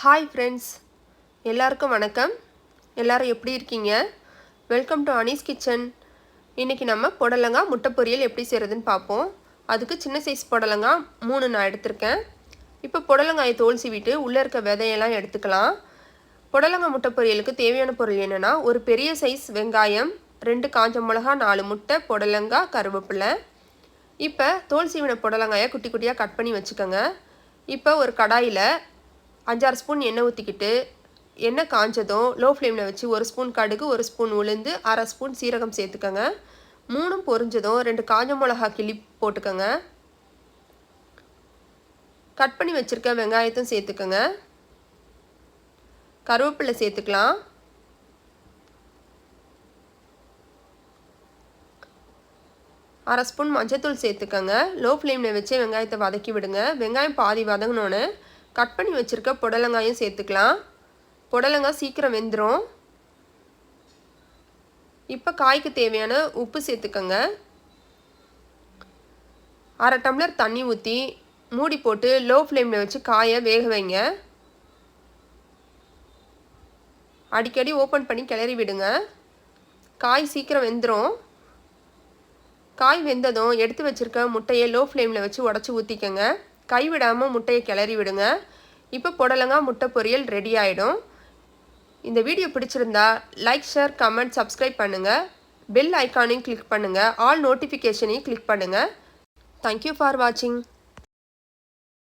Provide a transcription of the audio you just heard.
Hi friends, எல்லாருக்கும் வணக்கம். எல்லோரும் எப்படி இருக்கீங்க? Welcome to Anees kitchen. இன்றைக்கி நம்ம புடலங்காய் முட்டை பொரியல் எப்படி செய்கிறதுன்னு பார்ப்போம். அதுக்கு சின்ன சைஸ் புடலங்காய் 3 நான் எடுத்திருக்கேன். இப்போ புடலங்காயை தோல் சீவிட்டு உள்ளே இருக்க விதையெல்லாம் எடுத்துக்கலாம். புடலங்காய் முட்டை பொரியலுக்கு தேவையான பொருள் என்னென்னா, ஒரு பெரிய சைஸ் வெங்காயம், 2 காஞ்ச மிளகா, 4 முட்டை, புடலங்காய், கருவேப்பிலை. இப்போ தோல் சீவின புடலங்காயை குட்டி குட்டியாக கட் பண்ணி வச்சுக்கோங்க. இப்போ ஒரு கடாயில் 5-6 ஸ்பூன் எண்ணெய் ஊற்றிக்கிட்டு, எண்ணெய் காஞ்சதும் லோ ஃப்ளேமில் வச்சு 1 ஸ்பூன் கடுகு, 1 ஸ்பூன் உளுந்து, 1/2 ஸ்பூன் சீரகம் சேர்த்துக்கோங்க. 3 பொரிஞ்சதும் 2 காஞ்ச மிளகா கிள்ளி போட்டுக்கோங்க. கட் பண்ணி வச்சுருக்க வெங்காயத்தையும் சேர்த்துக்கோங்க. கருவேப்பிலை சேர்த்துக்கலாம். அரை ஸ்பூன் மஞ்சத்தூள் சேர்த்துக்கோங்க. லோ ஃப்ளேமில் வச்சு வெங்காயத்தை வதக்கி விடுங்க. வெங்காயம் பாதி வதங்கினோன்னு கட் பண்ணி வச்சுருக்க புடலங்காயும் சேர்த்துக்கலாம். புடலங்காய் சீக்கிரம் வெந்துடும். இப்போ காய்க்கு தேவையான உப்பு சேர்த்துக்கோங்க. 1/2 டம்ளர் தண்ணி ஊற்றி மூடி போட்டு லோ ஃப்ளேமில் வச்சு காயை வேக வைங்க. அடிக்கடி ஓப்பன் பண்ணி கிளறி விடுங்க. காய் சீக்கிரம் வெந்துடும். காய் வெந்ததும் எடுத்து வச்சுருக்க முட்டையை லோ ஃப்ளேமில் வச்சு உடச்சி ஊற்றிக்கோங்க. கைவிடாமல் முட்டையை கிளறி விடுங்க. இப்போ புடலங்காய் முட்டை பொரியல் ரெடி ஆகிடும். இந்த வீடியோ பிடிச்சிருந்தா லைக், ஷேர், கமெண்ட், சப்ஸ்கிரைப் பண்ணுங்கள். பெல் ஐக்கானையும் கிளிக் பண்ணுங்கள். ஆல் நோட்டிஃபிகேஷனையும் கிளிக் பண்ணுங்கள். தேங்க்யூ ஃபார் வாட்சிங்.